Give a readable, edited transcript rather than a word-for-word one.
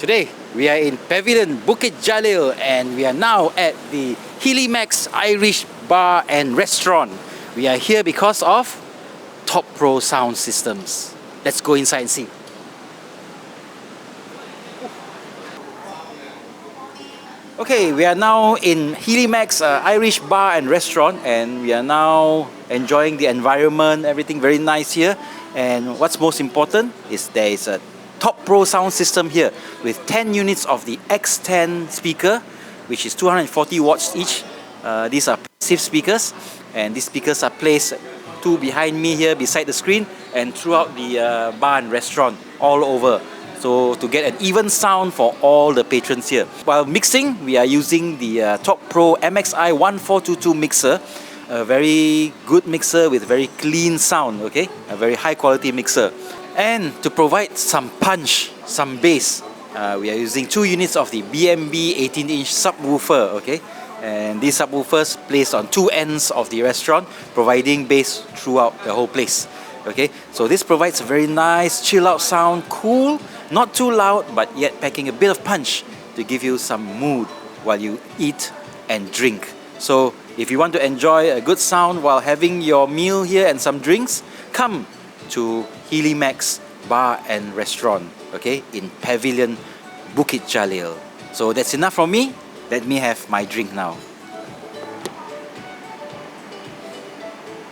Today we are in Pavilion Bukit Jalil and we are now at the Healy Irish Bar and Restaurant. We are here because of Topp Pro sound systems. Let's go inside and see. Okay, we are now in Healy Irish Bar and Restaurant, and we are now enjoying the environment, everything very nice here. And what's most important is there is a Topp Pro sound system here with 10 units of the X10 speaker, which is 240 watts each. These are passive speakers, and these speakers are placed two behind me here beside the screen and throughout the bar and restaurant all over. So to get an even sound for all the patrons here. While mixing, we are using the Topp Pro Mxi.1422 mixer, a very good mixer with very clean sound, okay? A very high quality mixer. And to provide some punch, some bass, we are using 2 units of the BMB 18-inch subwoofer, okay? And these subwoofers placed on 2 ends of the restaurant, providing bass throughout the whole place. Okay, so this provides a very nice chill out sound, cool, not too loud, but yet packing a bit of punch to give you some mood while you eat and drink. So if you want to enjoy a good sound while having your meal here and some drinks, come to Healy Bar and Restaurant, okay, in Pavilion Bukit Jalil. So that's enough from me. Let me have my drink now.